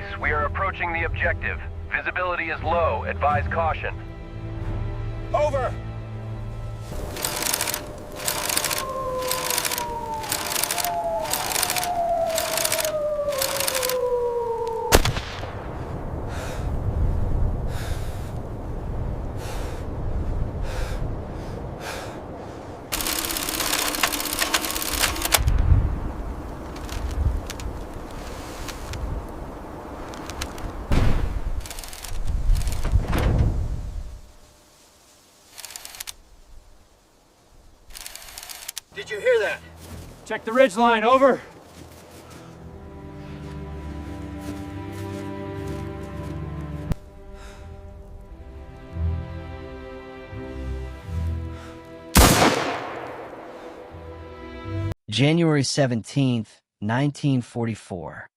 base. We are approaching the objective. Visibility is low. Advise caution. Over! Did you hear that? Check the ridgeline, over. January 17th, 1944.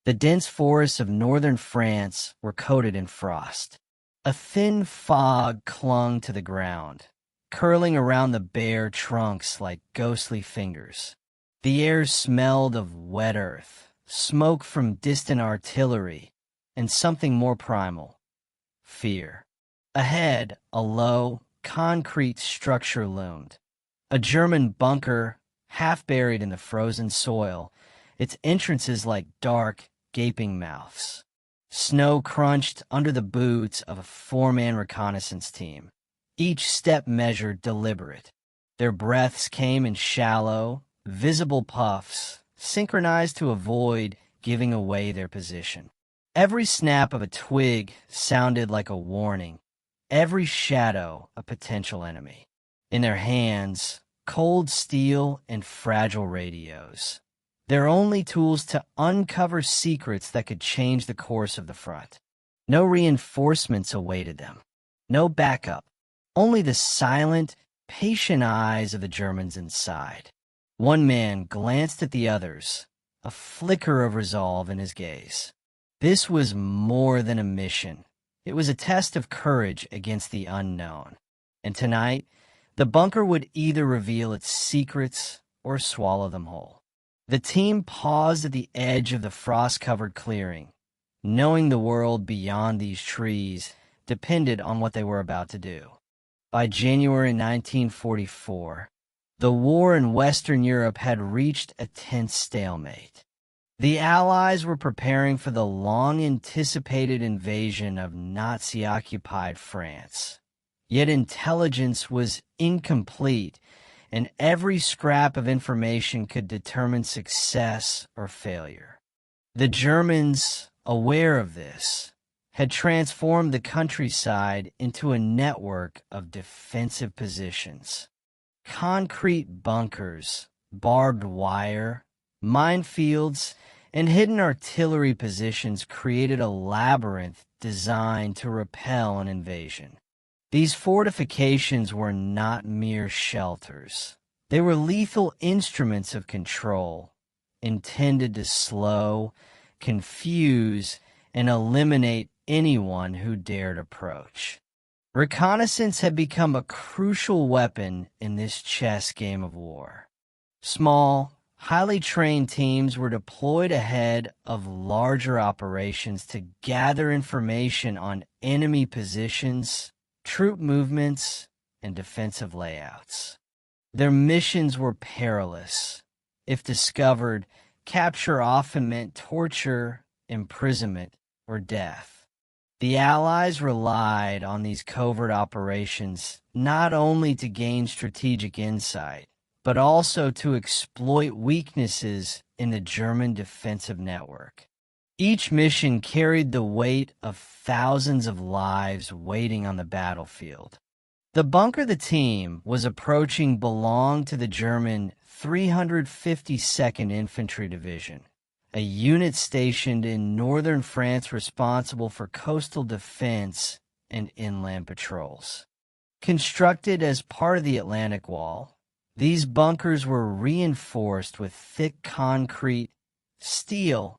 The dense forests of northern France were coated in frost. A thin fog clung to the ground, curling around the bare trunks like ghostly fingers. The air smelled of wet earth, smoke from distant artillery, and something more primal: fear. Ahead, a low, concrete structure loomed. A German bunker, half buried in the frozen soil, its entrances like dark, gaping mouths. Snow crunched under the boots of a four-man reconnaissance team, each step measured deliberate. Their breaths came in shallow, visible puffs, synchronized to avoid giving away their position. Every snap of a twig sounded like a warning, every shadow a potential enemy. In their hands, cold steel and fragile radios, their only tools to uncover secrets that could change the course of the front. No reinforcements awaited them, no backup. Only the silent, patient eyes of the Germans inside. One man glanced at the others, a flicker of resolve in his gaze. This was more than a mission. It was a test of courage against the unknown. And tonight, the bunker would either reveal its secrets or swallow them whole. The team paused at the edge of the frost-covered clearing, knowing the world beyond these trees depended on what they were about to do. By January 1944, the war in Western Europe had reached a tense stalemate. The Allies were preparing for the long-anticipated invasion of Nazi-occupied France. Yet intelligence was incomplete, and every scrap of information could determine success or failure. The Germans, aware of this, had transformed the countryside into a network of defensive positions. Concrete bunkers, barbed wire, minefields, and hidden artillery positions created a labyrinth designed to repel an invasion. These fortifications were not mere shelters. They were lethal instruments of control, intended to slow, confuse, and eliminate anyone who dared approach. Reconnaissance had become a crucial weapon in this chess game of war. Small, highly trained teams were deployed ahead of larger operations to gather information on enemy positions, troop movements, and defensive layouts. Their missions were perilous. If discovered, capture often meant torture, imprisonment, or death. The Allies relied on these covert operations not only to gain strategic insight, but also to exploit weaknesses in the German defensive network. Each mission carried the weight of thousands of lives waiting on the battlefield. The bunker the team was approaching belonged to the German 352nd Infantry Division, a unit stationed in northern France responsible for coastal defense and inland patrols. Constructed as part of the Atlantic Wall, these bunkers were reinforced with thick concrete, steel,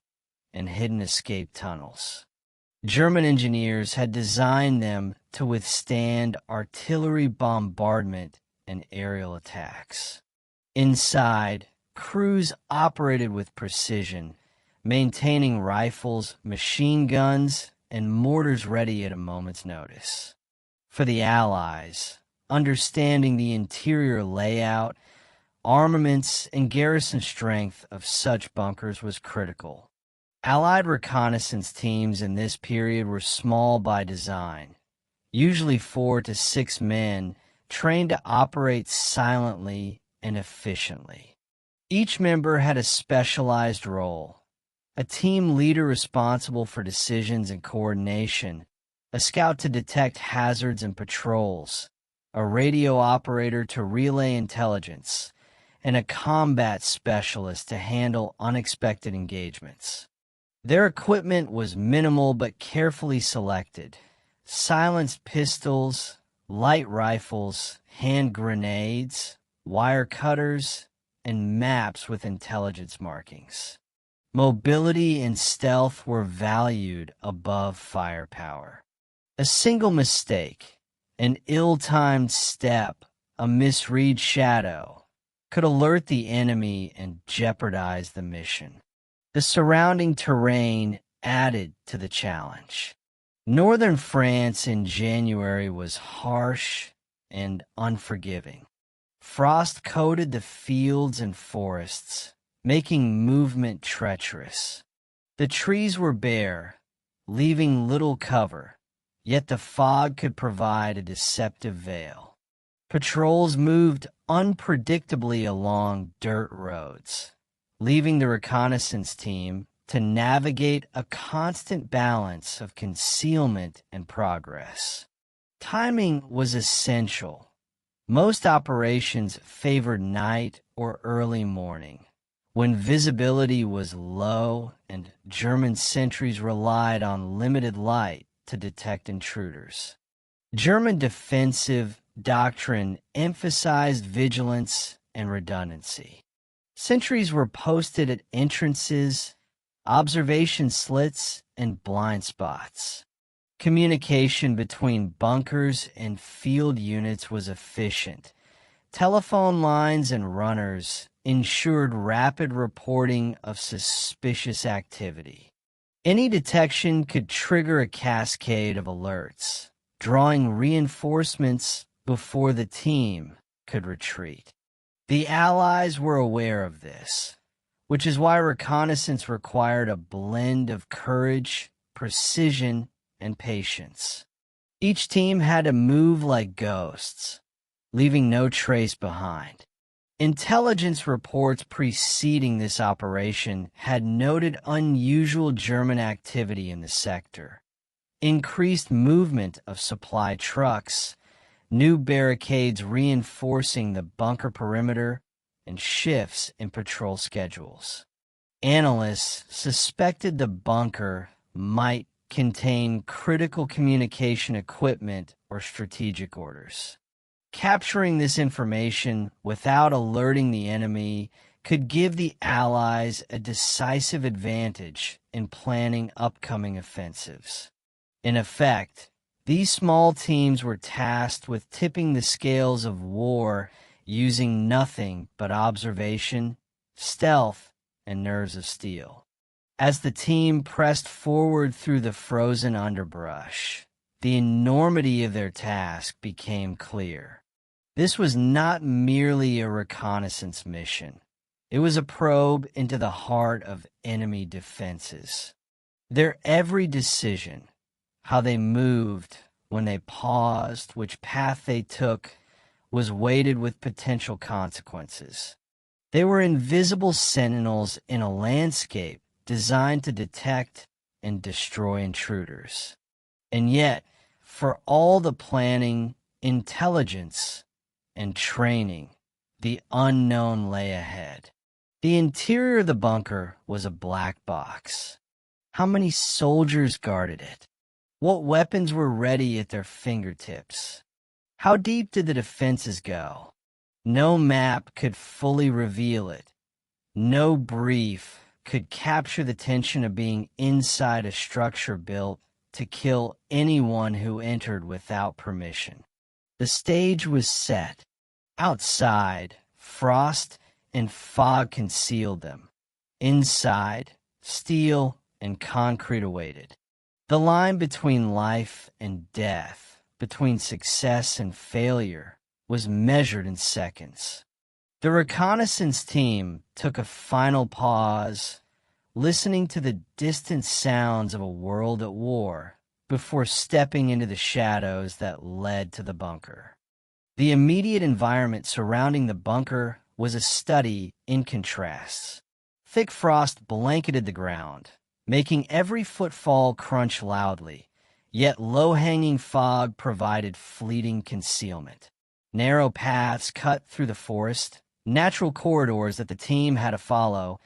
and hidden escape tunnels. German engineers had designed them to withstand artillery bombardment and aerial attacks. Inside, crews operated with precision, maintaining rifles, machine guns, and mortars ready at a moment's notice. For the Allies, understanding the interior layout, armaments, and garrison strength of such bunkers was critical. Allied reconnaissance teams in this period were small by design, usually 4 to 6 men, trained to operate silently and efficiently. Each member had a specialized role: a team leader responsible for decisions and coordination, a scout to detect hazards and patrols, a radio operator to relay intelligence, and a combat specialist to handle unexpected engagements. Their equipment was minimal but carefully selected: silenced pistols, light rifles, hand grenades, wire cutters, and maps with intelligence markings. Mobility and stealth were valued above firepower. A single mistake, an ill-timed step, a misread shadow, could alert the enemy and jeopardize the mission. The surrounding terrain added to the challenge. Northern France in January was harsh and unforgiving. Frost coated the fields and forests, making movement treacherous. The trees were bare, leaving little cover, yet the fog could provide a deceptive veil. Patrols moved unpredictably along dirt roads, leaving the reconnaissance team to navigate a constant balance of concealment and progress. Timing was essential. Most operations favored night or early morning, when visibility was low and German sentries relied on limited light to detect intruders. German defensive doctrine emphasized vigilance and redundancy. Sentries were posted at entrances, observation slits, and blind spots. Communication between bunkers and field units was efficient. Telephone lines and runners ensured rapid reporting of suspicious activity. Any detection could trigger a cascade of alerts, drawing reinforcements before the team could retreat. The Allies were aware of this, which is why reconnaissance required a blend of courage, precision, and patience. Each team had to move like ghosts, leaving no trace behind. Intelligence reports preceding this operation had noted unusual German activity in the sector: increased movement of supply trucks, new barricades reinforcing the bunker perimeter, and shifts in patrol schedules. Analysts suspected the bunker might contain critical communication equipment or strategic orders. Capturing this information without alerting the enemy could give the Allies a decisive advantage in planning upcoming offensives. In effect, these small teams were tasked with tipping the scales of war using nothing but observation, stealth, and nerves of steel. As the team pressed forward through the frozen underbrush, the enormity of their task became clear. This was not merely a reconnaissance mission. It was a probe into the heart of enemy defenses. Their every decision, how they moved, when they paused, which path they took, was weighted with potential consequences. They were invisible sentinels in a landscape designed to detect and destroy intruders. And yet, for all the planning, intelligence, and training, the unknown lay ahead. The interior of the bunker was a black box. How many soldiers guarded it? What weapons were ready at their fingertips? How deep did the defenses go? No map could fully reveal it. No brief could capture the tension of being inside a structure built to kill anyone who entered without permission. The stage was set. Outside, frost and fog concealed them. Inside, steel, and concrete awaited. The line between life and death, between success and failure, was measured in seconds. The reconnaissance team took a final pause, listening to the distant sounds of a world at war before stepping into the shadows that led to the bunker. The immediate environment surrounding the bunker was a study in contrasts. Thick frost blanketed the ground, making every footfall crunch loudly, yet low-hanging fog provided fleeting concealment. Narrow paths cut through the forest, natural corridors that the team had to follow,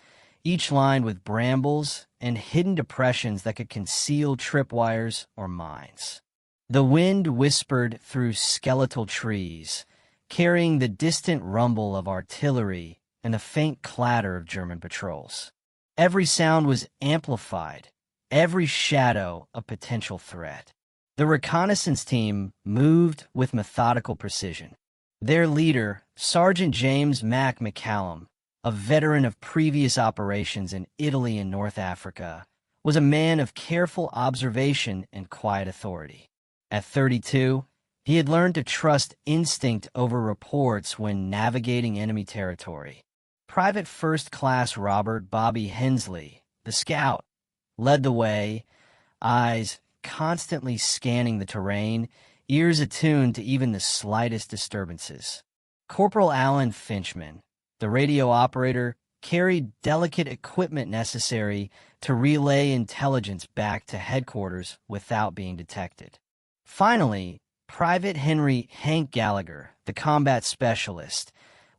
each lined with brambles and hidden depressions that could conceal tripwires or mines. The wind whispered through skeletal trees, carrying the distant rumble of artillery and the faint clatter of German patrols. Every sound was amplified, every shadow a potential threat. The reconnaissance team moved with methodical precision. Their leader, Sergeant James McCallum, a veteran of previous operations in Italy and North Africa, was a man of careful observation and quiet authority. At 32, he had learned to trust instinct over reports when navigating enemy territory. Private First Class Robert Bobby Hensley, the scout, led the way, eyes constantly scanning the terrain, ears attuned to even the slightest disturbances. Corporal Alan Finchman, the radio operator, carried delicate equipment necessary to relay intelligence back to headquarters without being detected. Finally, Private Henry Hank Gallagher, the combat specialist,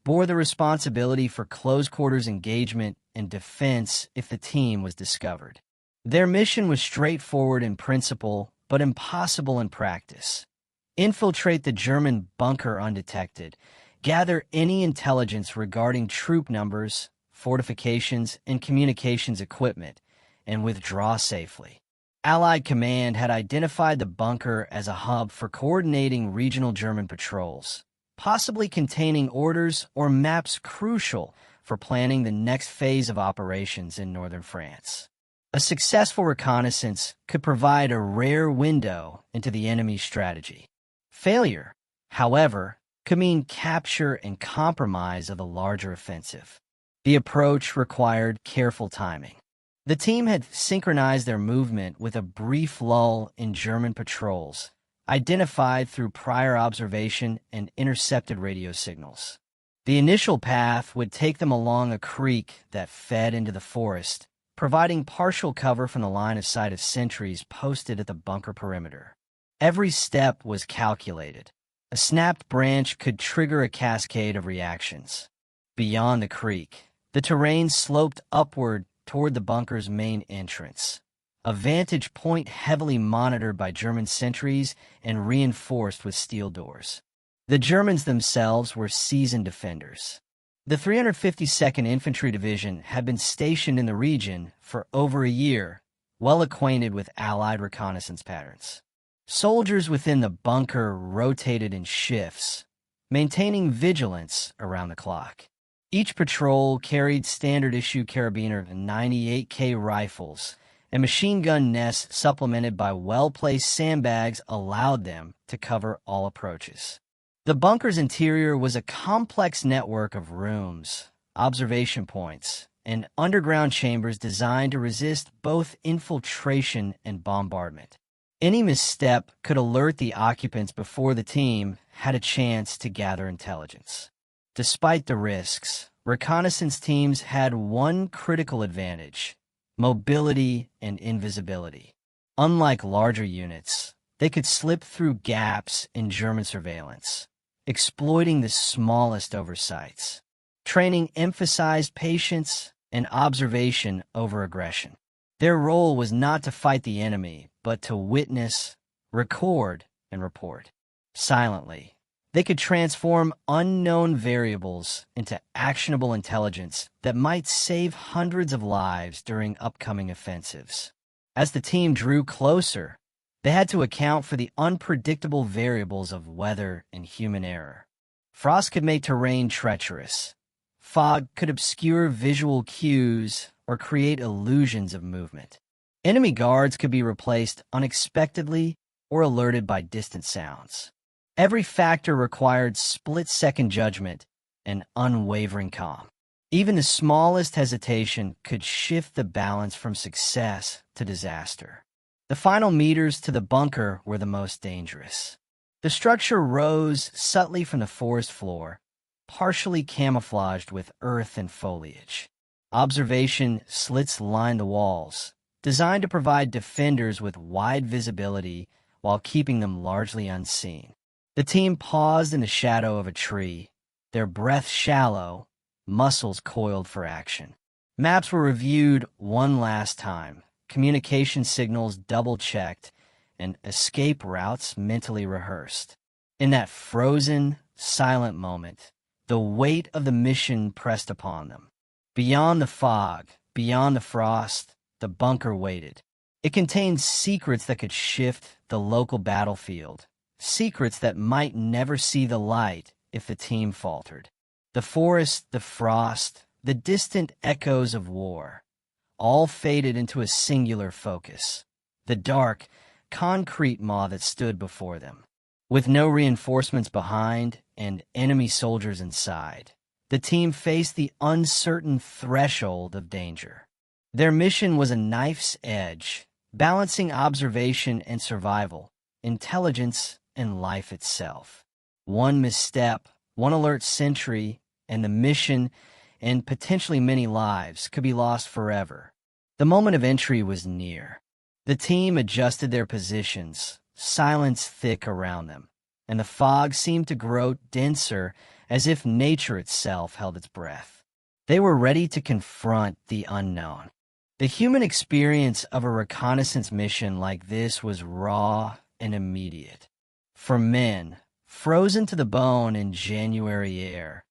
bore the responsibility for close-quarters engagement and defense if the team was discovered. Their mission was straightforward in principle, but impossible in practice. Infiltrate the German bunker undetected, gather any intelligence regarding troop numbers, fortifications, and communications equipment, and withdraw safely. Allied command had identified the bunker as a hub for coordinating regional German patrols, possibly containing orders or maps crucial for planning the next phase of operations in northern France. A successful reconnaissance could provide a rare window into the enemy's strategy. Failure, however, could mean capture and compromise of the larger offensive. The approach required careful timing. The team had synchronized their movement with a brief lull in German patrols, identified through prior observation and intercepted radio signals. The initial path would take them along a creek that fed into the forest, providing partial cover from the line of sight of sentries posted at the bunker perimeter. Every step was calculated. A snapped branch could trigger a cascade of reactions. Beyond the creek, the terrain sloped upward toward the bunker's main entrance, a vantage point heavily monitored by German sentries and reinforced with steel doors. The Germans themselves were seasoned defenders. The 352nd Infantry Division had been stationed in the region for over a year, well acquainted with Allied reconnaissance patterns. Soldiers within the bunker rotated in shifts, maintaining vigilance around the clock. Each patrol carried standard-issue carabiner 98K rifles, and machine gun nests supplemented by well-placed sandbags allowed them to cover all approaches. The bunker's interior was a complex network of rooms, observation points, and underground chambers designed to resist both infiltration and bombardment. Any misstep could alert the occupants before the team had a chance to gather intelligence. Despite the risks, reconnaissance teams had one critical advantage: mobility and invisibility. Unlike larger units, they could slip through gaps in German surveillance, exploiting the smallest oversights. Training emphasized patience and observation over aggression. Their role was not to fight the enemy, but to witness, record, and report. Silently, they could transform unknown variables into actionable intelligence that might save hundreds of lives during upcoming offensives. As the team drew closer, they had to account for the unpredictable variables of weather and human error. Frost could make terrain treacherous. Fog could obscure visual cues, or create illusions of movement. Enemy guards could be replaced unexpectedly or alerted by distant sounds. Every factor required split-second judgment and unwavering calm. Even the smallest hesitation could shift the balance from success to disaster. The final meters to the bunker were the most dangerous. The structure rose subtly from the forest floor, partially camouflaged with earth and foliage. Observation slits lined the walls, designed to provide defenders with wide visibility while keeping them largely unseen. The team paused in the shadow of a tree, their breath shallow, muscles coiled for action. Maps were reviewed one last time, communication signals double-checked, and escape routes mentally rehearsed. In that frozen, silent moment, the weight of the mission pressed upon them. Beyond the fog, beyond the frost, the bunker waited. It contained secrets that could shift the local battlefield, secrets that might never see the light if the team faltered. The forest, the frost, the distant echoes of war, all faded into a singular focus. The dark, concrete maw that stood before them. With no reinforcements behind and enemy soldiers inside, the team faced the uncertain threshold of danger. Their mission was a knife's edge, balancing observation and survival, intelligence and life itself. One misstep, one alert sentry, and the mission, and potentially many lives, could be lost forever. The moment of entry was near. The team adjusted their positions, silence thick around them, and the fog seemed to grow denser as if nature itself held its breath. They were ready to confront the unknown. The human experience of a reconnaissance mission like this was raw and immediate. For men, frozen to the bone in January air,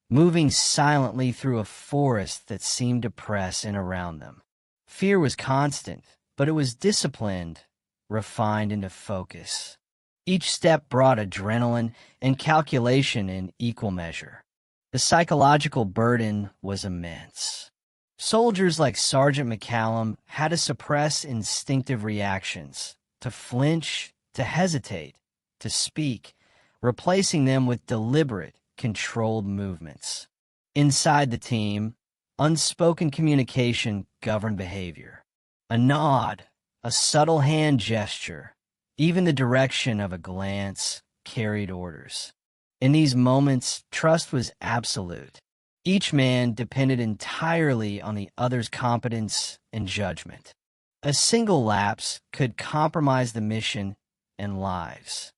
moving silently through a forest that seemed to press in around them. Fear was constant, but it was disciplined, refined into focus. Each step brought adrenaline and calculation in equal measure. The psychological burden was immense. Soldiers like Sergeant McCallum had to suppress instinctive reactions, to flinch, to hesitate, to speak, replacing them with deliberate, controlled movements. Inside the team, unspoken communication governed behavior. A nod, a subtle hand gesture, even the direction of a glance carried orders. In these moments, trust was absolute. Each man depended entirely on the other's competence and judgment. A single lapse could compromise the mission and lives.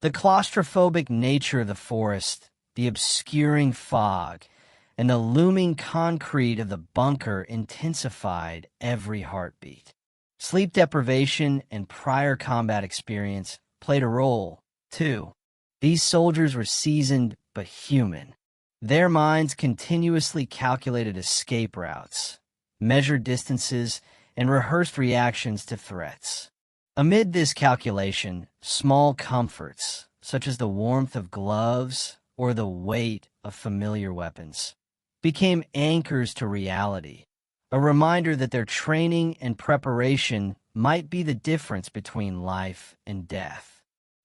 The claustrophobic nature of the forest, the obscuring fog, and the looming concrete of the bunker intensified every heartbeat. Sleep deprivation and prior combat experience played a role, too. These soldiers were seasoned but human. Their minds continuously calculated escape routes, measured distances, and rehearsed reactions to threats. Amid this calculation, small comforts, such as the warmth of gloves or the weight of familiar weapons, became anchors to reality, a reminder that their training and preparation might be the difference between life and death.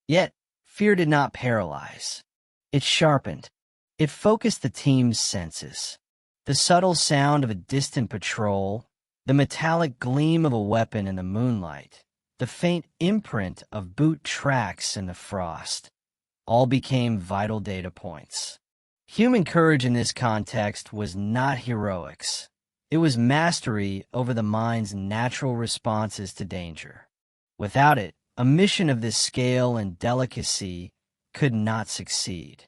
Yet, fear did not paralyze. It sharpened. It focused the team's senses. The subtle sound of a distant patrol, the metallic gleam of a weapon in the moonlight, the faint imprint of boot tracks in the frost, all became vital data points. Human courage in this context was not heroics. It was mastery over the mind's natural responses to danger. Without it, a mission of this scale and delicacy could not succeed.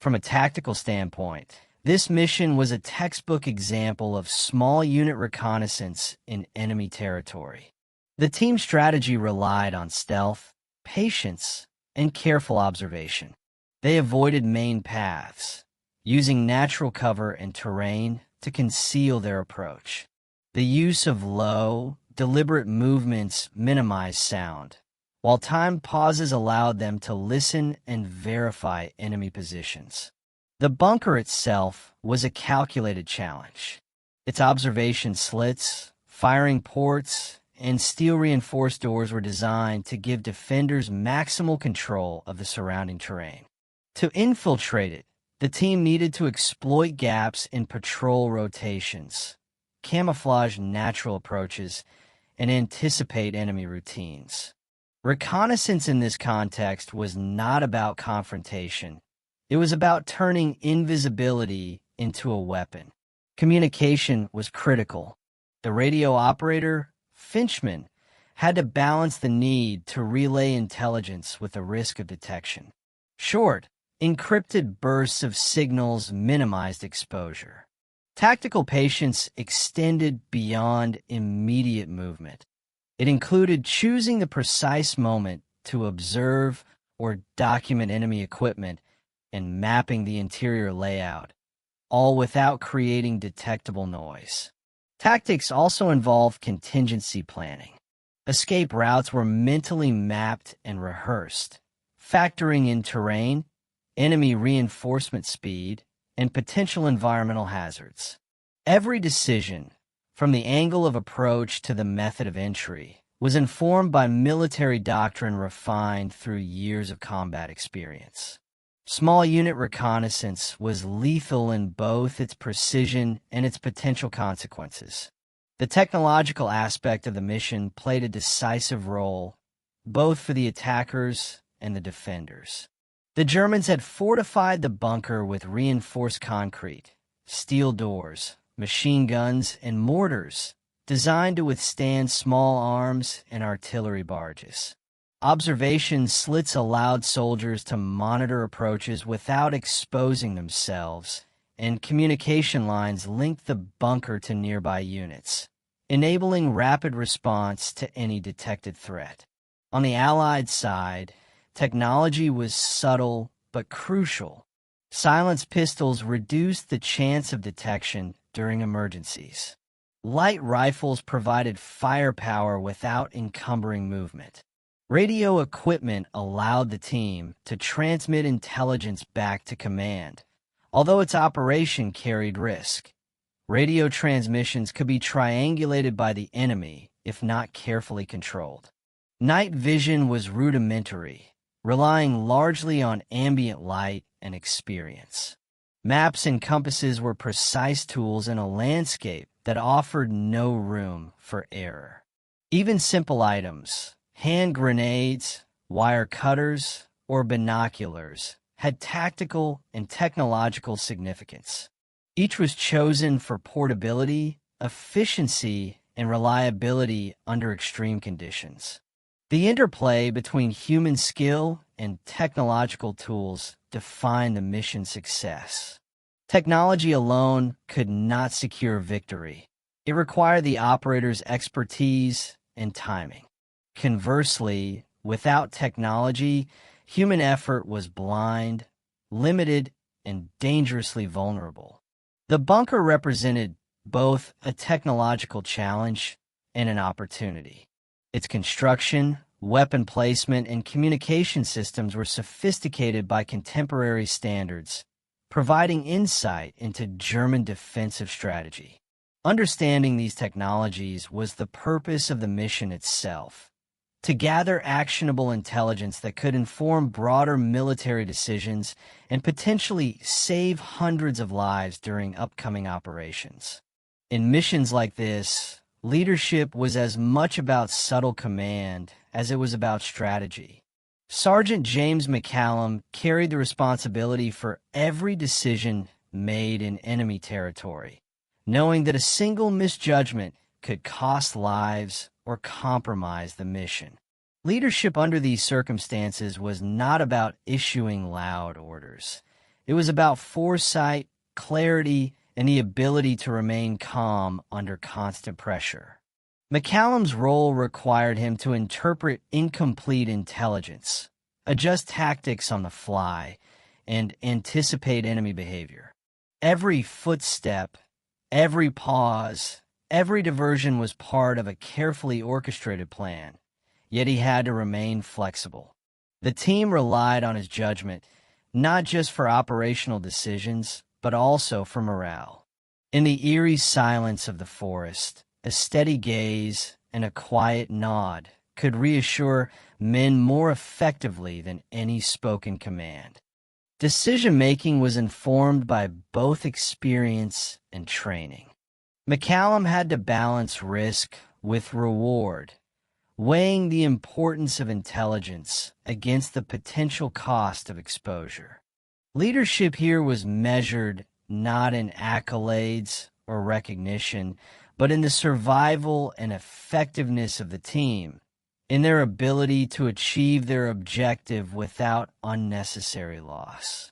From a tactical standpoint, this mission was a textbook example of small unit reconnaissance in enemy territory. The team's strategy relied on stealth, patience, and careful observation. They avoided main paths, using natural cover and terrain to conceal their approach. The use of low, deliberate movements minimized sound, while timed pauses allowed them to listen and verify enemy positions. The bunker itself was a calculated challenge. Its observation slits, firing ports, and steel-reinforced doors were designed to give defenders maximal control of the surrounding terrain. To infiltrate it, the team needed to exploit gaps in patrol rotations, camouflage natural approaches, and anticipate enemy routines. Reconnaissance in this context was not about confrontation. It was about turning invisibility into a weapon. Communication was critical. The radio operator, Finchman, had to balance the need to relay intelligence with the risk of detection. Short, encrypted bursts of signals minimized exposure. Tactical patience extended beyond immediate movement. It included choosing the precise moment to observe or document enemy equipment and mapping the interior layout, all without creating detectable noise. Tactics also involved contingency planning. Escape routes were mentally mapped and rehearsed, factoring in terrain, enemy reinforcement speed, and potential environmental hazards. Every decision, from the angle of approach to the method of entry, was informed by military doctrine refined through years of combat experience. Small unit reconnaissance was lethal in both its precision and its potential consequences. The technological aspect of the mission played a decisive role, both for the attackers and the defenders. The Germans had fortified the bunker with reinforced concrete, steel doors, machine guns, and mortars designed to withstand small arms and artillery barges. Observation slits allowed soldiers to monitor approaches without exposing themselves, and communication lines linked the bunker to nearby units, enabling rapid response to any detected threat. On the Allied side, technology was subtle but crucial. Silenced pistols reduced the chance of detection during emergencies. Light rifles provided firepower without encumbering movement. Radio equipment allowed the team to transmit intelligence back to command, although its operation carried risk. Radio transmissions could be triangulated by the enemy if not carefully controlled. Night vision was rudimentary, relying largely on ambient light and experience. Maps and compasses were precise tools in a landscape that offered no room for error. Even simple items, hand grenades, wire cutters, or binoculars, had tactical and technological significance. Each was chosen for portability, efficiency, and reliability under extreme conditions. The interplay between human skill and technological tools defined the mission's success. Technology alone could not secure victory. It required the operator's expertise and timing. Conversely, without technology, human effort was blind, limited, and dangerously vulnerable. The bunker represented both a technological challenge and an opportunity. Its construction, weapon placement, and communication systems were sophisticated by contemporary standards, providing insight into German defensive strategy. Understanding these technologies was the purpose of the mission itself, to gather actionable intelligence that could inform broader military decisions and potentially save hundreds of lives during upcoming operations. In missions like this, leadership was as much about subtle command as it was about strategy. Sergeant James McCallum carried the responsibility for every decision made in enemy territory, knowing that a single misjudgment could cost lives or compromise the mission. Leadership under these circumstances was not about issuing loud orders. It was about foresight, clarity, and the ability to remain calm under constant pressure. McCallum's role required him to interpret incomplete intelligence, adjust tactics on the fly, and anticipate enemy behavior. Every footstep, every pause, every diversion was part of a carefully orchestrated plan, yet he had to remain flexible. The team relied on his judgment, not just for operational decisions, but also for morale. In the eerie silence of the forest, a steady gaze and a quiet nod could reassure men more effectively than any spoken command. Decision-making was informed by both experience and training. McCallum had to balance risk with reward, weighing the importance of intelligence against the potential cost of exposure. Leadership here was measured not in accolades or recognition, but in the survival and effectiveness of the team, in their ability to achieve their objective without unnecessary loss.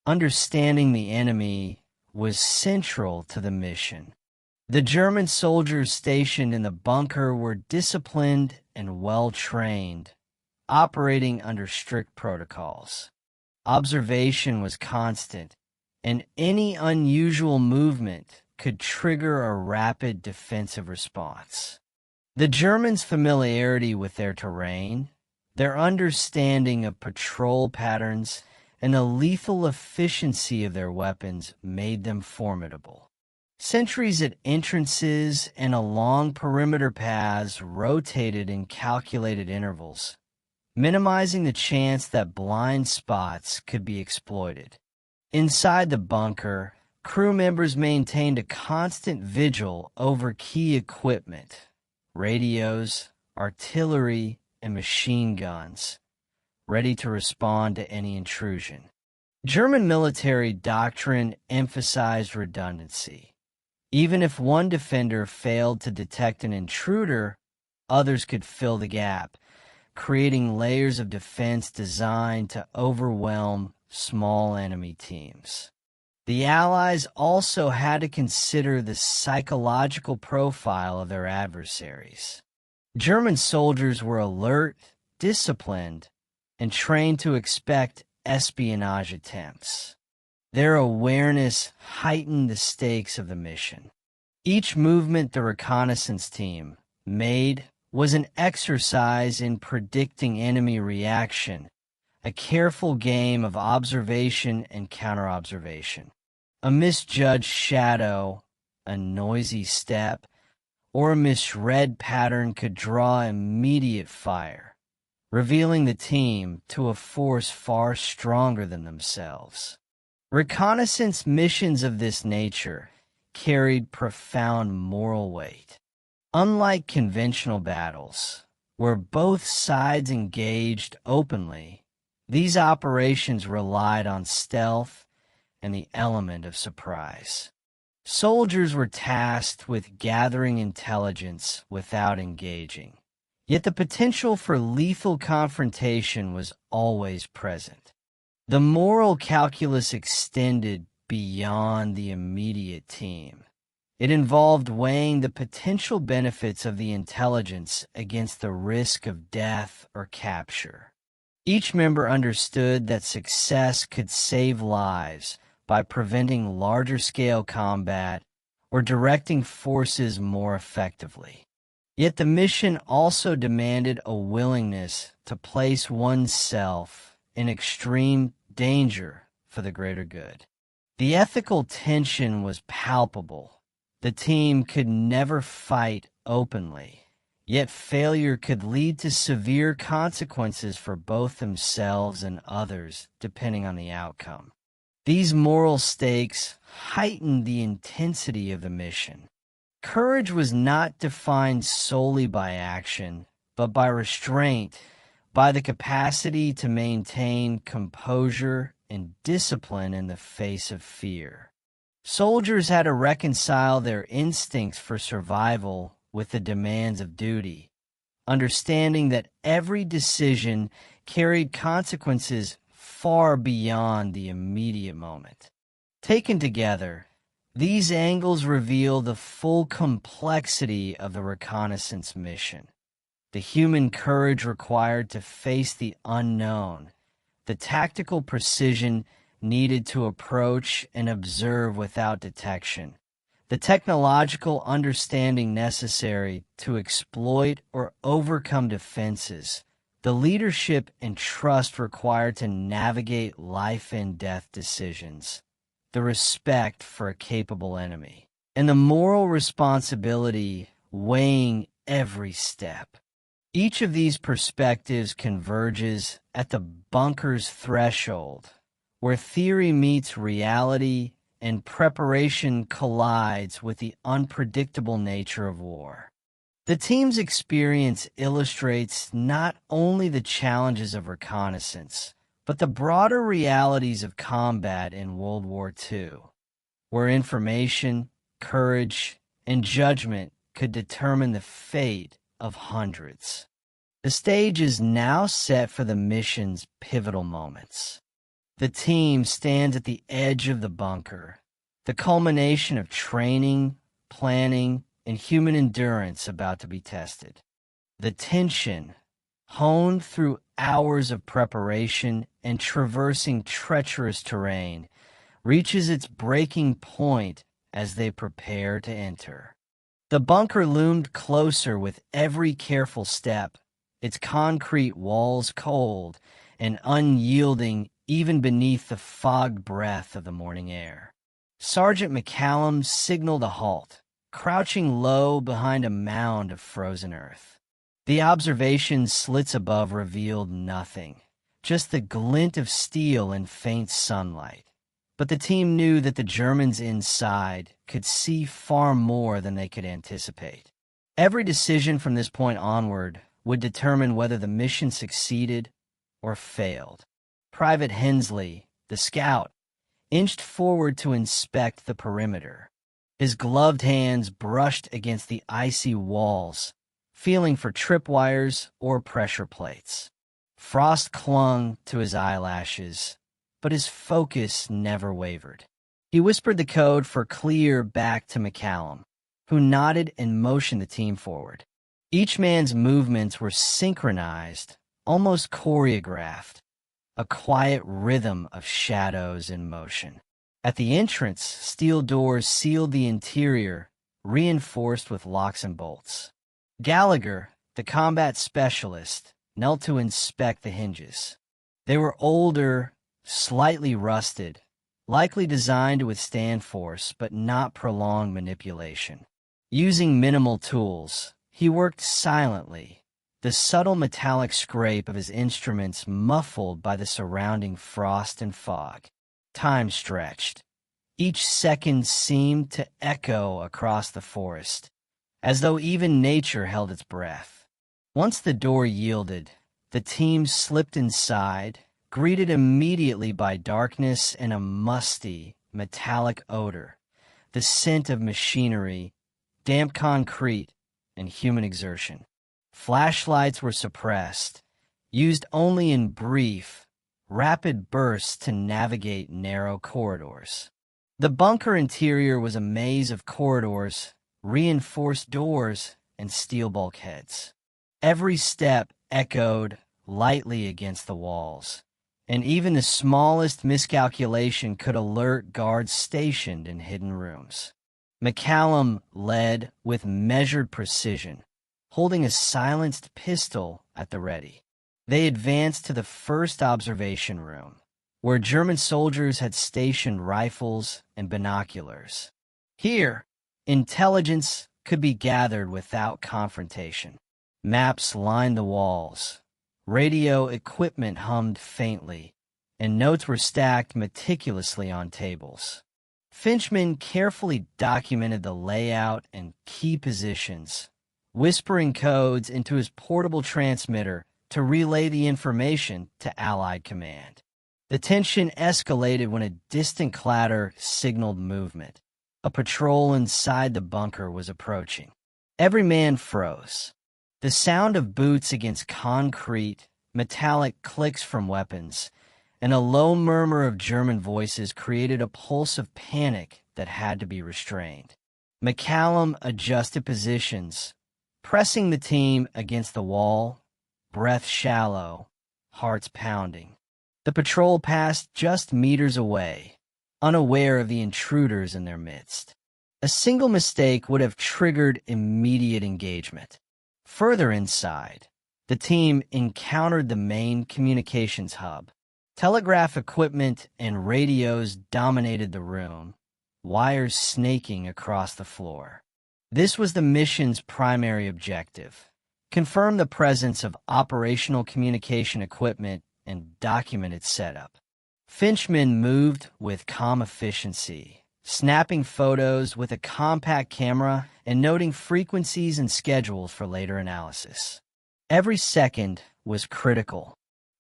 Understanding the enemy was central to the mission. The German soldiers stationed in the bunker were disciplined and well-trained, operating under strict protocols. Observation was constant, and any unusual movement could trigger a rapid defensive response. The Germans' familiarity with their terrain, their understanding of patrol patterns, and the lethal efficiency of their weapons made them formidable. Sentries at entrances and along perimeter paths rotated in calculated intervals, minimizing the chance that blind spots could be exploited. Inside the bunker, crew members maintained a constant vigil over key equipment, radios, artillery, and machine guns, ready to respond to any intrusion. German military doctrine emphasized redundancy. Even if one defender failed to detect an intruder, others could fill the gap, creating layers of defense designed to overwhelm small enemy teams. The Allies also had to consider the psychological profile of their adversaries. German soldiers were alert, disciplined, and trained to expect espionage attempts. Their awareness heightened the stakes of the mission. Each movement the reconnaissance team made was an exercise in predicting enemy reaction, a careful game of observation and counter-observation. A misjudged shadow, a noisy step, or a misread pattern could draw immediate fire, revealing the team to a force far stronger than themselves. Reconnaissance missions of this nature carried profound moral weight. Unlike conventional battles, where both sides engaged openly, these operations relied on stealth and the element of surprise. Soldiers were tasked with gathering intelligence without engaging, yet the potential for lethal confrontation was always present. The moral calculus extended beyond the immediate team. It involved weighing the potential benefits of the intelligence against the risk of death or capture. Each member understood that success could save lives by preventing larger-scale combat or directing forces more effectively. Yet the mission also demanded a willingness to place oneself in extreme danger for the greater good. The ethical tension was palpable. The team could never fight openly, yet failure could lead to severe consequences for both themselves and others, depending on the outcome. These moral stakes heightened the intensity of the mission. Courage was not defined solely by action, but by restraint, by the capacity to maintain composure and discipline in the face of fear. Soldiers had to reconcile their instincts for survival with the demands of duty, understanding that every decision carried consequences far beyond the immediate moment. Taken together, these angles reveal the full complexity of the reconnaissance mission. The human courage required to face the unknown, the tactical precision needed to approach and observe without detection, the technological understanding necessary to exploit or overcome defenses, the leadership and trust required to navigate life and death decisions, the respect for a capable enemy. and the moral responsibility weighing every step. Each of these perspectives converges at the bunker's threshold, where theory meets reality and preparation collides with the unpredictable nature of war. The team's experience illustrates not only the challenges of reconnaissance, but the broader realities of combat in World War II, where information, courage, and judgment could determine the fate of hundreds. The stage is now set for the mission's pivotal moments. The team stands at the edge of the bunker, the culmination of training, planning, and human endurance about to be tested. The tension, honed through hours of preparation and traversing treacherous terrain, reaches its breaking point as they prepare to enter. The bunker loomed closer with every careful step, its concrete walls cold and unyielding even beneath the fogged breath of the morning air. Sergeant McCallum signaled a halt, crouching low behind a mound of frozen earth. The observation slits above revealed nothing, just the glint of steel in faint sunlight. But the team knew that the Germans inside could see far more than they could anticipate. Every decision from this point onward would determine whether the mission succeeded or failed. Private Hensley, the scout, inched forward to inspect the perimeter. His gloved hands brushed against the icy walls, feeling for tripwires or pressure plates. Frost clung to his eyelashes, but his focus never wavered. He whispered the code for clear back to McCallum, who nodded and motioned the team forward. Each man's movements were synchronized, almost choreographed, a quiet rhythm of shadows in motion. At the entrance, steel doors sealed the interior, reinforced with locks and bolts. Gallagher, the combat specialist, knelt to inspect the hinges. They were older, slightly rusted, likely designed to withstand force but not prolong manipulation. Using minimal tools, he worked silently, the subtle metallic scrape of his instruments muffled by the surrounding frost and fog. Time stretched. Each second seemed to echo across the forest, as though even nature held its breath. Once the door yielded, the team slipped inside, greeted immediately by darkness and a musty, metallic odor, the scent of machinery, damp concrete, and human exertion. Flashlights were suppressed, used only in brief, rapid bursts to navigate narrow corridors. The bunker interior was a maze of corridors, reinforced doors, and steel bulkheads. Every step echoed lightly against the walls, and even the smallest miscalculation could alert guards stationed in hidden rooms. McCallum led with measured precision, holding a silenced pistol at the ready. They advanced to the first observation room, where German soldiers had stationed rifles and binoculars. Here, intelligence could be gathered without confrontation. Maps lined the walls, radio equipment hummed faintly, and notes were stacked meticulously on tables. Finchman carefully documented the layout and key positions, whispering codes into his portable transmitter to relay the information to Allied command. The tension escalated when a distant clatter signaled movement. A patrol inside the bunker was approaching. Every man froze. The sound of boots against concrete, metallic clicks from weapons, and a low murmur of German voices created a pulse of panic that had to be restrained. McCallum adjusted positions, pressing the team against the wall, breath shallow, hearts pounding. The patrol passed just meters away, unaware of the intruders in their midst. A single mistake would have triggered immediate engagement. Further inside, the team encountered the main communications hub. Telegraph equipment and radios dominated the room, wires snaking across the floor. This was the mission's primary objective: confirm the presence of operational communication equipment and document its setup. Finchman moved with calm efficiency, snapping photos with a compact camera and noting frequencies and schedules for later analysis. Every second was critical.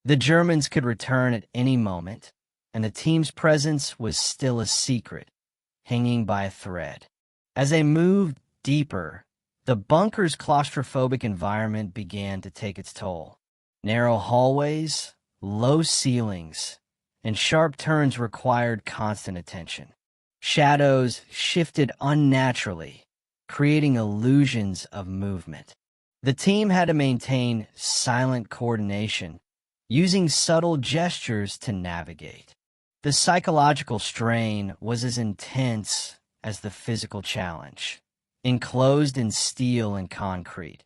The Germans could return at any moment, and the team's presence was still a secret, hanging by a thread. As they moved deeper, the bunker's claustrophobic environment began to take its toll. Narrow hallways, low ceilings, and sharp turns required constant attention. Shadows shifted unnaturally, creating illusions of movement. The team had to maintain silent coordination, using subtle gestures to navigate. The psychological strain was as intense as the physical challenge. Enclosed in steel and concrete,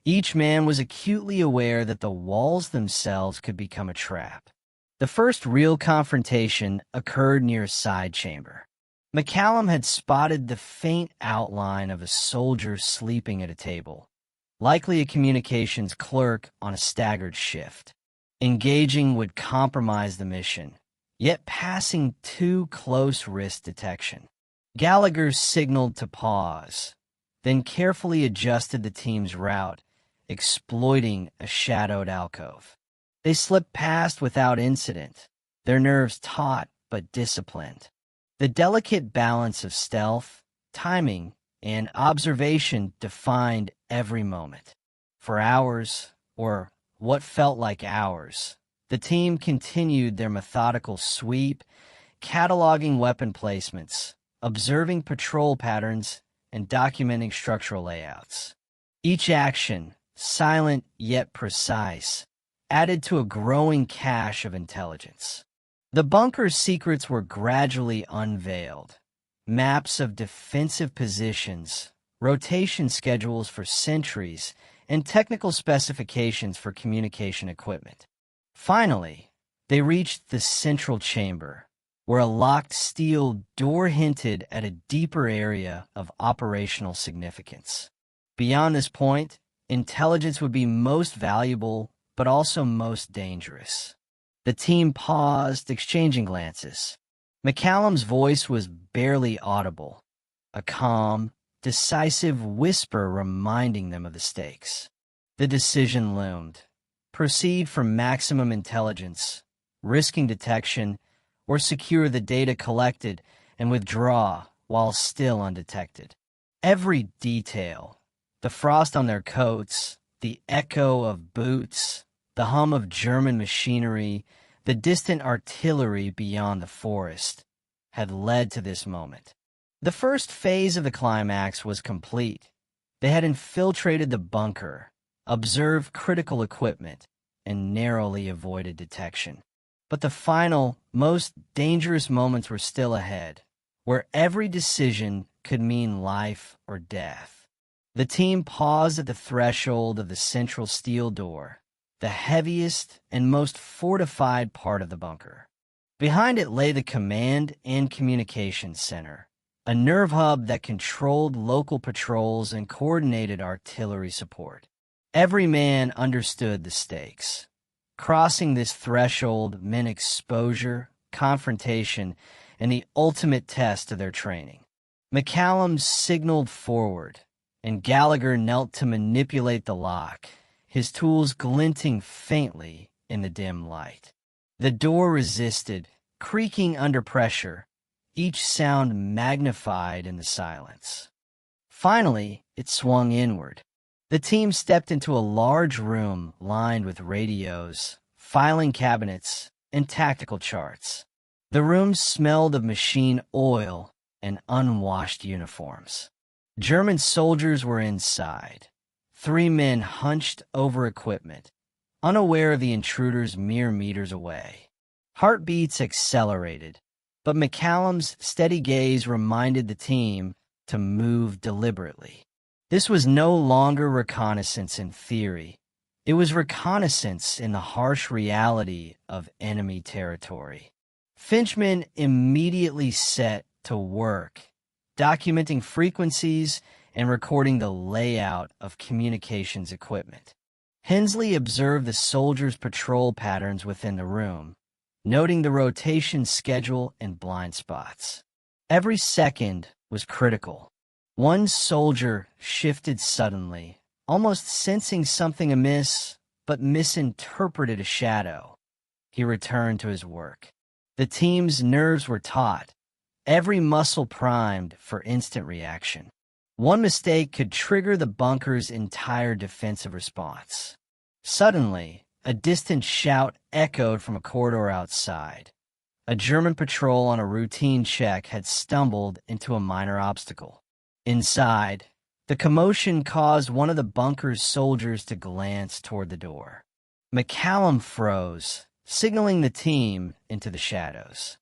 each man was acutely aware that the walls themselves could become a trap. The first real confrontation occurred near a side chamber. McCallum had spotted the faint outline of a soldier sleeping at a table, likely a communications clerk on a staggered shift. Engaging would compromise the mission, yet passing too close risked detection. Gallagher signaled to pause, then carefully adjusted the team's route, exploiting a shadowed alcove. They slipped past without incident, their nerves taut but disciplined. The delicate balance of stealth, timing, and observation defined every moment. For hours, or what felt like hours, the team continued their methodical sweep, cataloging weapon placements, observing patrol patterns, and documenting structural layouts. Each action, silent yet precise, added to a growing cache of intelligence. The bunker's secrets were gradually unveiled. Maps of defensive positions, rotation schedules for sentries, and technical specifications for communication equipment. Finally, they reached the central chamber, where a locked steel door hinted at a deeper area of operational significance. Beyond this point, intelligence would be most valuable, but also most dangerous. The team paused, exchanging glances. McCallum's voice was barely audible, a calm, decisive whisper reminding them of the stakes. The decision loomed: proceed for maximum intelligence, risking detection, or secure the data collected and withdraw while still undetected. Every detail, the frost on their coats, the echo of boots, the hum of German machinery, the distant artillery beyond the forest, had led to this moment. The first phase of the climax was complete. They had infiltrated the bunker, observed critical equipment, and narrowly avoided detection. But the final, most dangerous moments were still ahead, where every decision could mean life or death. The team paused at the threshold of the central steel door, the heaviest and most fortified part of the bunker. Behind it lay the command and communications center, a nerve hub that controlled local patrols and coordinated artillery support. Every man understood the stakes. Crossing this threshold meant exposure, confrontation, and the ultimate test of their training. McCallum signaled forward, and Gallagher knelt to manipulate the lock, his tools glinting faintly in the dim light. The door resisted, creaking under pressure, each sound magnified in the silence. Finally, it swung inward. The team stepped into a large room lined with radios, filing cabinets, and tactical charts. The room smelled of machine oil and unwashed uniforms. German soldiers were inside. 3 men hunched over equipment, unaware of the intruders mere meters away. Heartbeats accelerated, but McCallum's steady gaze reminded the team to move deliberately. This was no longer reconnaissance in theory. It was reconnaissance in the harsh reality of enemy territory. Finchman immediately set to work, documenting frequencies and recording the layout of communications equipment. Hensley observed the soldiers' patrol patterns within the room, noting the rotation schedule and blind spots. Every second was critical. One soldier shifted suddenly, almost sensing something amiss, but misinterpreted a shadow. He returned to his work. The team's nerves were taut, every muscle primed for instant reaction. One mistake could trigger the bunker's entire defensive response. Suddenly, a distant shout echoed from a corridor outside. A German patrol on a routine check had stumbled into a minor obstacle. Inside, the commotion caused one of the bunker's soldiers to glance toward the door. McCallum froze, signaling the team into the shadows.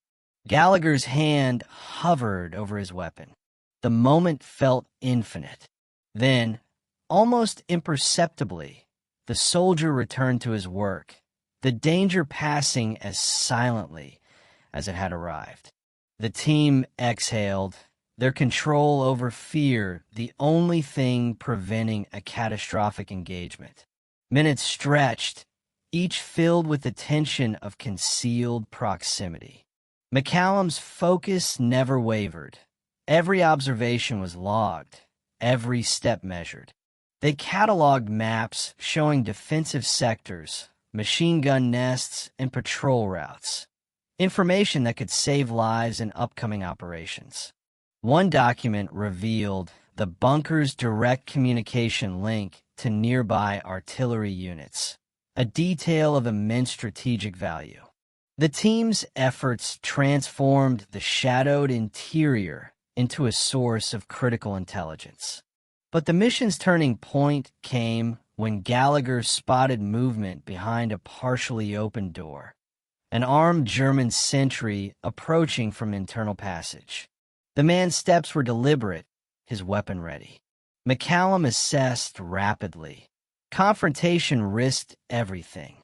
Gallagher's hand hovered over his weapon. The moment felt infinite. Then, almost imperceptibly, the soldier returned to his work, the danger passing as silently as it had arrived. The team exhaled, their control over fear the only thing preventing a catastrophic engagement. Minutes stretched, each filled with the tension of concealed proximity. McCallum's focus never wavered. Every observation was logged, every step measured. They cataloged maps showing defensive sectors, machine gun nests, and patrol routes. Information that could save lives in upcoming operations. One document revealed the bunker's direct communication link to nearby artillery units, a detail of immense strategic value. The team's efforts transformed the shadowed interior into a source of critical intelligence. But the mission's turning point came when Gallagher spotted movement behind a partially opened door, an armed German sentry approaching from internal passage. The man's steps were deliberate, his weapon ready. McCallum assessed rapidly. Confrontation risked everything.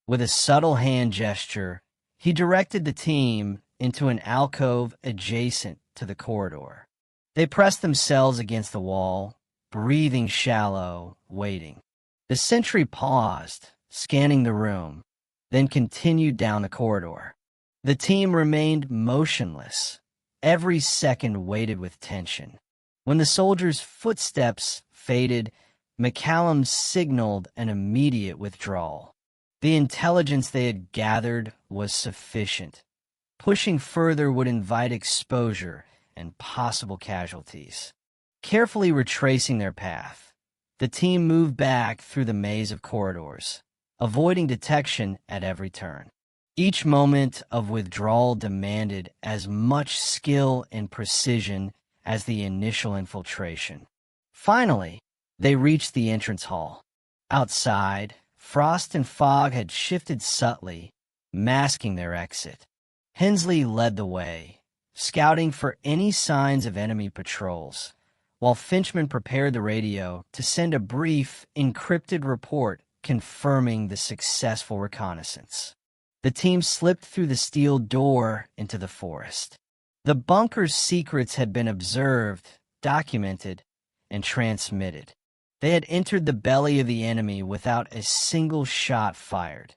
With a subtle hand gesture, he directed the team into an alcove adjacent to the corridor. They pressed themselves against the wall, breathing shallow, waiting. The sentry paused, scanning the room, then continued down the corridor. The team remained motionless, every second weighted with tension. When the soldiers' footsteps faded, McCallum signaled an immediate withdrawal. The intelligence they had gathered was sufficient. Pushing further would invite exposure and possible casualties. Carefully retracing their path, the team moved back through the maze of corridors, avoiding detection at every turn. Each moment of withdrawal demanded as much skill and precision as the initial infiltration. Finally, they reached the entrance hall. Outside, frost and fog had shifted subtly, masking their exit. Hensley led the way, scouting for any signs of enemy patrols, while Finchman prepared the radio to send a brief, encrypted report confirming the successful reconnaissance. The team slipped through the steel door into the forest. The bunker's secrets had been observed, documented, and transmitted. They had entered the belly of the enemy without a single shot fired.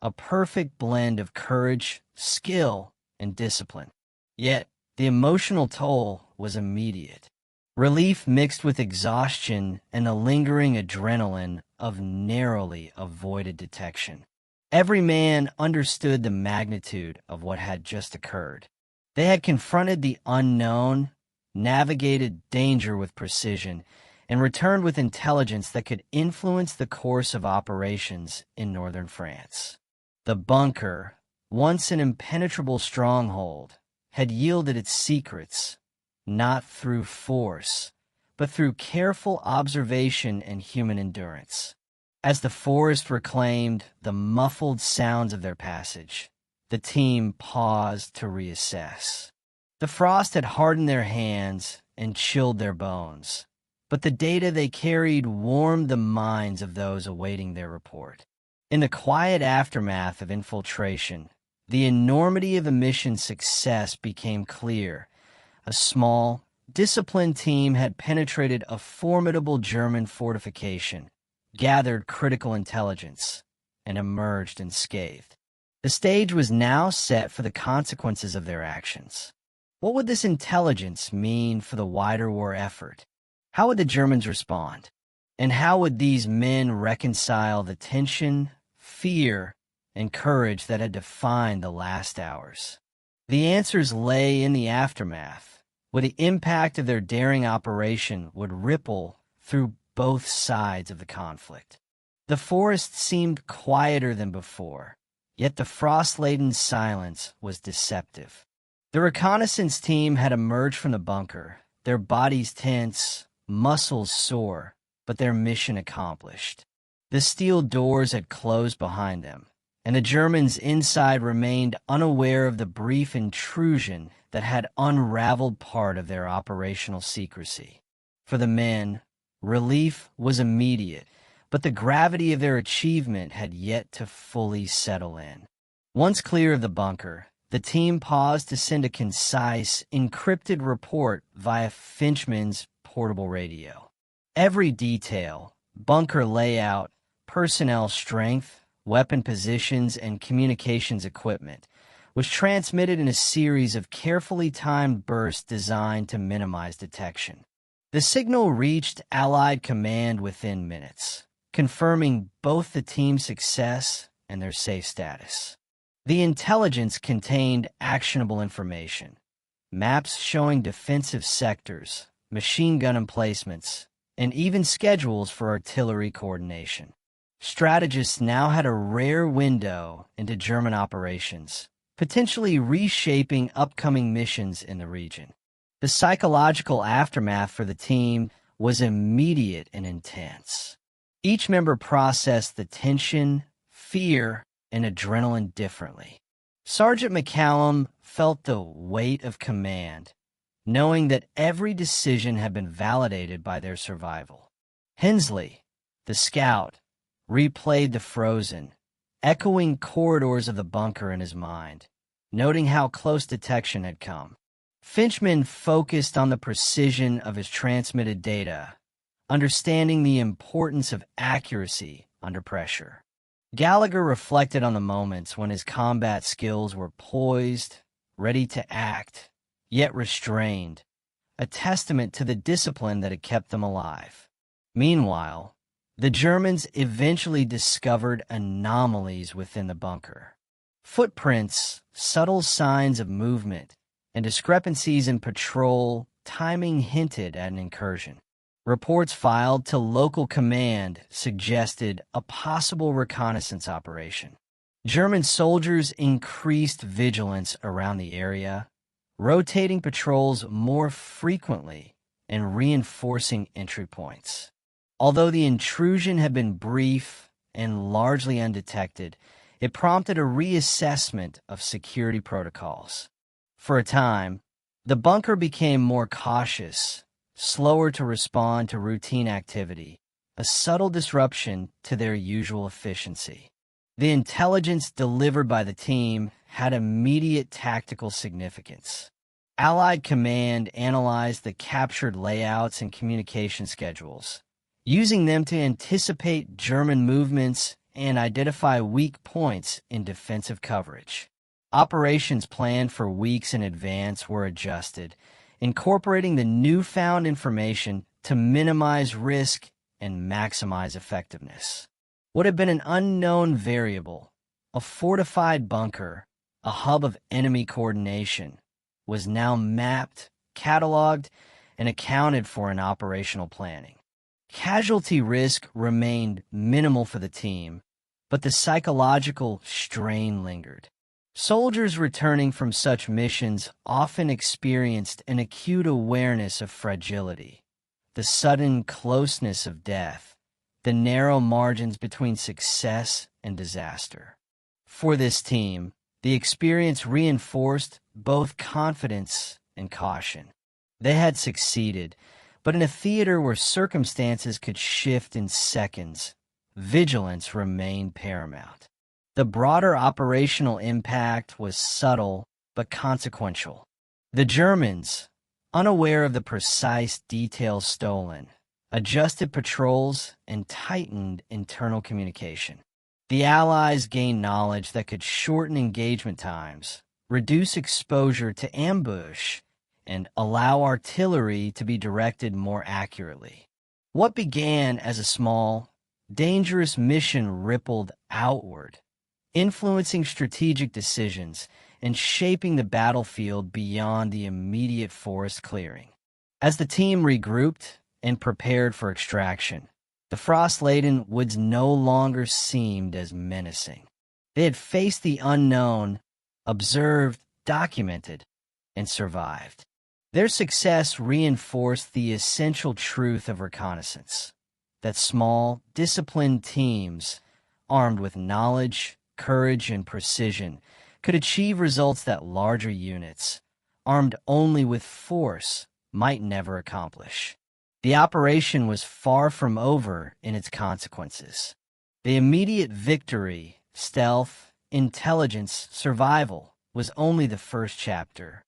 A perfect blend of courage, skill, and discipline. Yet, the emotional toll was immediate. Relief mixed with exhaustion and the lingering adrenaline of narrowly avoided detection. Every man understood the magnitude of what had just occurred. They had confronted the unknown, navigated danger with precision, and returned with intelligence that could influence the course of operations in northern France. The bunker, once an impenetrable stronghold, had yielded its secrets, not through force, but through careful observation and human endurance. As the forest reclaimed the muffled sounds of their passage, the team paused to reassess. The frost had hardened their hands and chilled their bones, but the data they carried warmed the minds of those awaiting their report. In the quiet aftermath of infiltration, the enormity of the mission's success became clear, A small, disciplined team had penetrated a formidable German fortification, gathered critical intelligence, and emerged unscathed. The stage was now set for the consequences of their actions. What would this intelligence mean for the wider war effort? How would the Germans respond? And how would these men reconcile the tension, fear, and courage that had defined the last hours? The answers lay in the aftermath, where the impact of their daring operation would ripple through both sides of the conflict. The forest seemed quieter than before, yet the frost-laden silence was deceptive. The reconnaissance team had emerged from the bunker, their bodies tense, muscles sore, but their mission accomplished. The steel doors had closed behind them, and the Germans inside remained unaware of the brief intrusion that had unraveled part of their operational secrecy. For the men, relief was immediate, but the gravity of their achievement had yet to fully settle in. Once clear of the bunker, the team paused to send a concise, encrypted report via Finchman's portable radio. Every detail, bunker layout, personnel strength, weapon positions, and communications equipment, was transmitted in a series of carefully timed bursts designed to minimize detection. The signal reached Allied command within minutes, confirming both the team's success and their safe status. The intelligence contained actionable information, maps showing defensive sectors, machine gun emplacements, and even schedules for artillery coordination. Strategists now had a rare window into German operations, potentially reshaping upcoming missions in the region. The psychological aftermath for the team was immediate and intense. Each member processed the tension, fear, and adrenaline differently. Sergeant McCallum felt the weight of command, knowing that every decision had been validated by their survival. Hensley, the scout, replayed the frozen, echoing corridors of the bunker in his mind, noting how close detection had come. Finchman focused on the precision of his transmitted data, understanding the importance of accuracy under pressure. Gallagher reflected on the moments when his combat skills were poised, ready to act, yet restrained, a testament to the discipline that had kept them alive. Meanwhile, the Germans eventually discovered anomalies within the bunker. Footprints, subtle signs of movement, and discrepancies in patrol timing hinted at an incursion. Reports filed to local command suggested a possible reconnaissance operation. German soldiers increased vigilance around the area, rotating patrols more frequently and reinforcing entry points. Although the intrusion had been brief and largely undetected, it prompted a reassessment of security protocols. For a time, the bunker became more cautious, slower to respond to routine activity, a subtle disruption to their usual efficiency. The intelligence delivered by the team had immediate tactical significance. Allied command analyzed the captured layouts and communication schedules, using them to anticipate German movements and identify weak points in defensive coverage. Operations planned for weeks in advance were adjusted, incorporating the newfound information to minimize risk and maximize effectiveness. What had been an unknown variable, a fortified bunker, a hub of enemy coordination, was now mapped, cataloged, and accounted for in operational planning. Casualty risk remained minimal for the team, but the psychological strain lingered. Soldiers returning from such missions often experienced an acute awareness of fragility, the sudden closeness of death, the narrow margins between success and disaster. For this team, the experience reinforced both confidence and caution. They had succeeded, but in a theater where circumstances could shift in seconds, vigilance remained paramount. The broader operational impact was subtle but consequential. The Germans, unaware of the precise details stolen, adjusted patrols, and tightened internal communication. The Allies gained knowledge that could shorten engagement times, reduce exposure to ambush, and allow artillery to be directed more accurately. What began as a small, dangerous mission rippled outward, influencing strategic decisions and shaping the battlefield beyond the immediate forest clearing. As the team regrouped and prepared for extraction, the frost-laden woods no longer seemed as menacing. They had faced the unknown, observed, documented, and survived. Their success reinforced the essential truth of reconnaissance, that small, disciplined teams, armed with knowledge, courage, and precision, could achieve results that larger units, armed only with force, might never accomplish. The operation was far from over in its consequences. The immediate victory, stealth, intelligence, survival, was only the first chapter.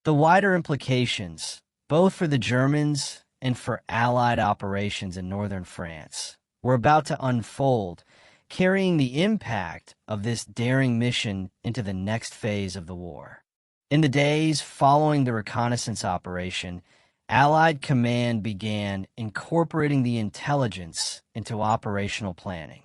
The wider implications, both for the Germans and for Allied operations in northern France, were about to unfold, carrying the impact of this daring mission into the next phase of the war. In the days following the reconnaissance operation, Allied command began incorporating the intelligence into operational planning.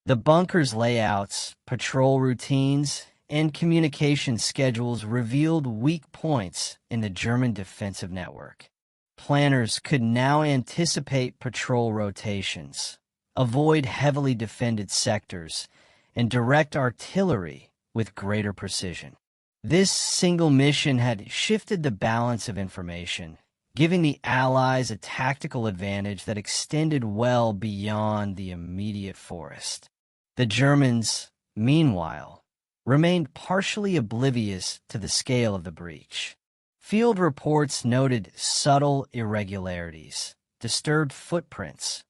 The bunker's layouts, patrol routines, and communication schedules revealed weak points in the German defensive network. Planners could now anticipate patrol rotations, avoid heavily defended sectors, and direct artillery with greater precision. This single mission had shifted the balance of information, giving the Allies a tactical advantage that extended well beyond the immediate forest. The Germans, meanwhile, remained partially oblivious to the scale of the breach. Field reports noted subtle irregularities, disturbed footprints,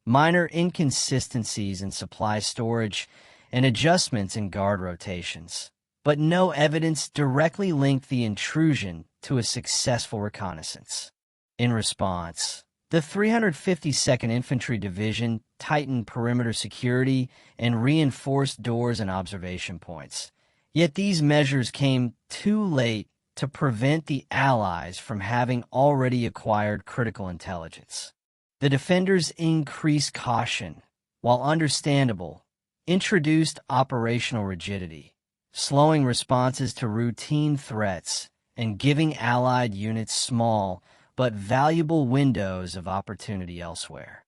minor inconsistencies in supply storage, and adjustments in guard rotations, but no evidence directly linked the intrusion to a successful reconnaissance. In response, the 352nd Infantry Division tightened perimeter security and reinforced doors and observation points. Yet these measures came too late to prevent the Allies from having already acquired critical intelligence. The defenders' increased caution, while understandable, introduced operational rigidity, slowing responses to routine threats and giving Allied units small but valuable windows of opportunity elsewhere.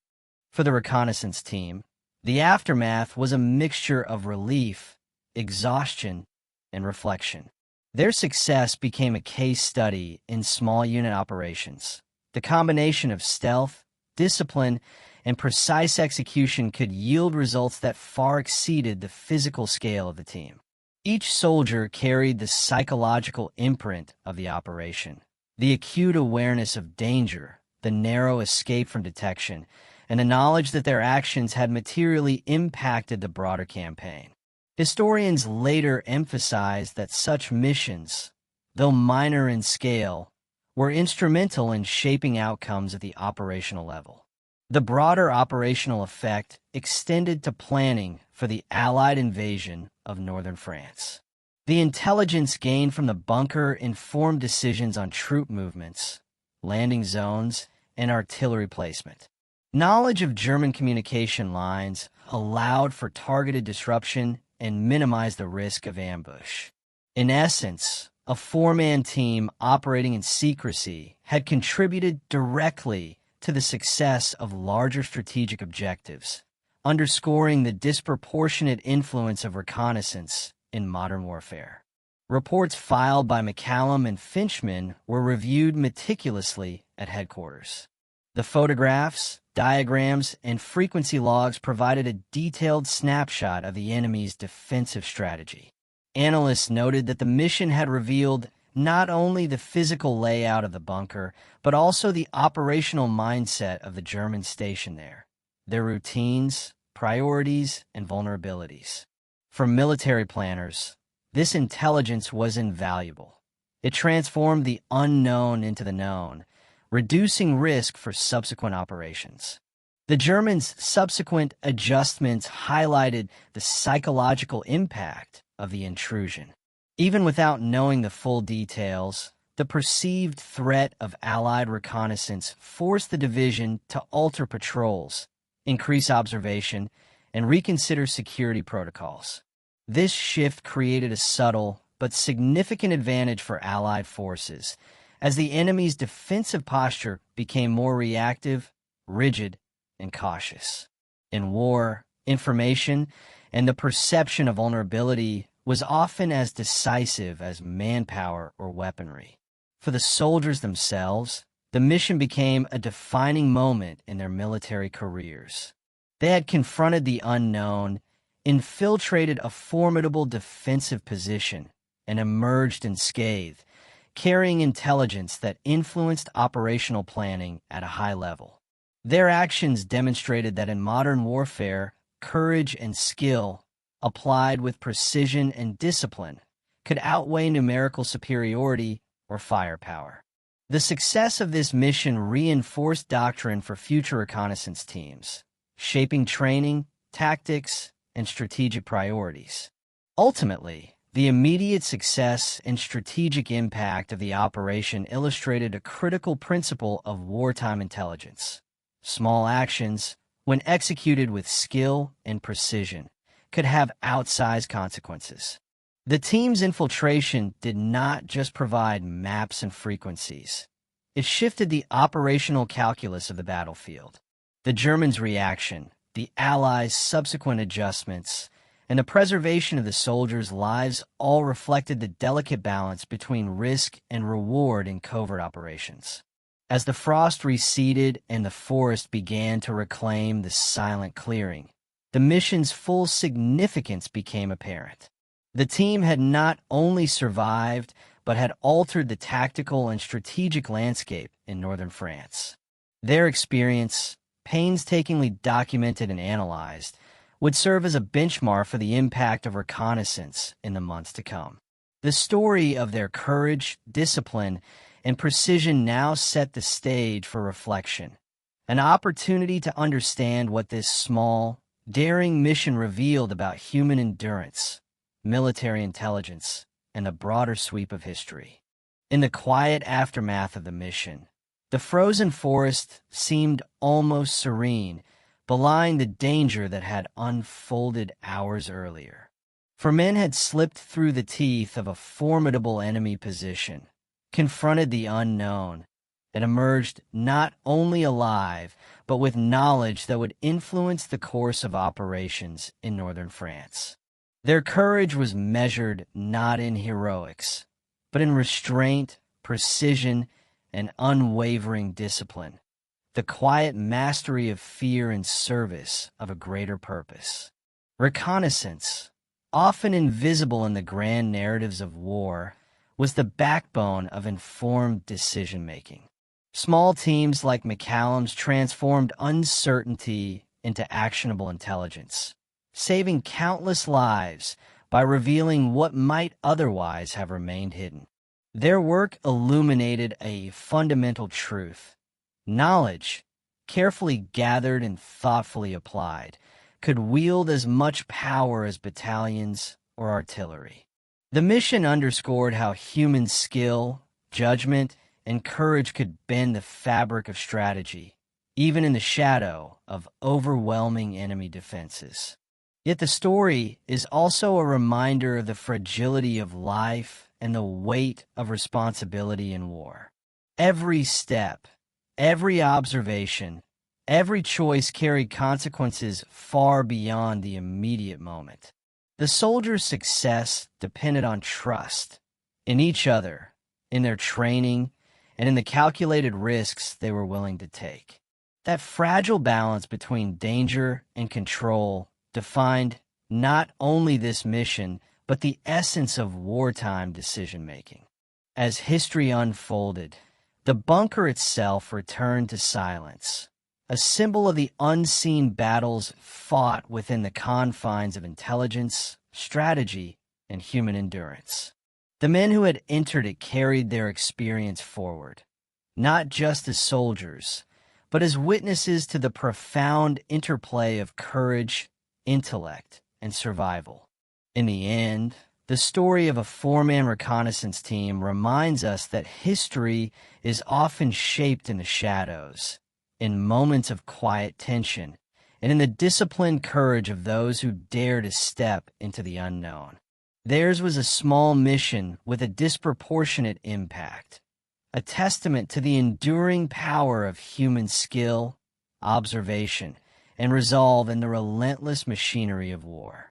For the reconnaissance team, the aftermath was a mixture of relief, exhaustion, and reflection. Their success became a case study in small unit operations. The combination of stealth, discipline, and precise execution could yield results that far exceeded the physical scale of the team. Each soldier carried the psychological imprint of the operation, the acute awareness of danger, the narrow escape from detection, and the knowledge that their actions had materially impacted the broader campaign. Historians later emphasized that such missions, though minor in scale, were instrumental in shaping outcomes at the operational level. The broader operational effect extended to planning for the Allied invasion of northern France. The intelligence gained from the bunker informed decisions on troop movements, landing zones, and artillery placement. Knowledge of German communication lines allowed for targeted disruption and minimized the risk of ambush. In essence, a four-man team operating in secrecy had contributed directly to the success of larger strategic objectives, underscoring the disproportionate influence of reconnaissance in modern warfare. Reports filed by McCallum and Finchman were reviewed meticulously at headquarters. The photographs, diagrams, and frequency logs provided a detailed snapshot of the enemy's defensive strategy. Analysts noted that the mission had revealed not only the physical layout of the bunker, but also the operational mindset of the Germans stationed there, their routines, priorities, and vulnerabilities. For military planners, this intelligence was invaluable. It transformed the unknown into the known, reducing risk for subsequent operations. The Germans' subsequent adjustments highlighted the psychological impact of the intrusion. Even without knowing the full details, the perceived threat of Allied reconnaissance forced the division to alter patrols, increase observation, and reconsider security protocols. This shift created a subtle but significant advantage for Allied forces, as the enemy's defensive posture became more reactive, rigid, and cautious. In war, information and the perception of vulnerability was often as decisive as manpower or weaponry. For the soldiers themselves, the mission became a defining moment in their military careers. They had confronted the unknown, infiltrated a formidable defensive position, and emerged unscathed, carrying intelligence that influenced operational planning at a high level. Their actions demonstrated that in modern warfare, courage and skill, applied with precision and discipline, could outweigh numerical superiority or firepower. The success of this mission reinforced doctrine for future reconnaissance teams, shaping training, tactics, and strategic priorities. Ultimately, the immediate success and strategic impact of the operation illustrated a critical principle of wartime intelligence. Small actions, when executed with skill and precision, could have outsized consequences. The team's infiltration did not just provide maps and frequencies. It shifted the operational calculus of the battlefield. The Germans' reaction, the Allies' subsequent adjustments, and the preservation of the soldiers' lives all reflected the delicate balance between risk and reward in covert operations. As the frost receded and the forest began to reclaim the silent clearing, the mission's full significance became apparent. The team had not only survived, but had altered the tactical and strategic landscape in northern France. Their experience, painstakingly documented and analyzed, would serve as a benchmark for the impact of reconnaissance in the months to come. The story of their courage, discipline, and precision now set the stage for reflection, an opportunity to understand what this small, daring mission revealed about human endurance, military intelligence, and the broader sweep of history. In the quiet aftermath of the mission, the frozen forest seemed almost serene, belying the danger that had unfolded hours earlier. For men had slipped through the teeth of a formidable enemy position, confronted the unknown, and emerged not only alive, but with knowledge that would influence the course of operations in northern France. Their courage was measured not in heroics, but in restraint, precision, and unwavering discipline, the quiet mastery of fear in service of a greater purpose. Reconnaissance, often invisible in the grand narratives of war, was the backbone of informed decision-making. Small teams like McCallum's transformed uncertainty into actionable intelligence, saving countless lives by revealing what might otherwise have remained hidden. Their work illuminated a fundamental truth. Knowledge, carefully gathered and thoughtfully applied, could wield as much power as battalions or artillery. The mission underscored how human skill, judgment, and courage could bend the fabric of strategy, even in the shadow of overwhelming enemy defenses. Yet the story is also a reminder of the fragility of life and the weight of responsibility in war. Every step, every observation, every choice carried consequences far beyond the immediate moment. The soldiers' success depended on trust in each other, in their training, and in the calculated risks they were willing to take. That fragile balance between danger and control defined not only this mission, but the essence of wartime decision-making. As history unfolded, the bunker itself returned to silence, a symbol of the unseen battles fought within the confines of intelligence, strategy, and human endurance. The men who had entered it carried their experience forward, not just as soldiers, but as witnesses to the profound interplay of courage, intellect, and survival. In the end, the story of a four-man reconnaissance team reminds us that history is often shaped in the shadows, in moments of quiet tension, and in the disciplined courage of those who dare to step into the unknown. Theirs was a small mission with a disproportionate impact, a testament to the enduring power of human skill, observation, and resolve in the relentless machinery of war.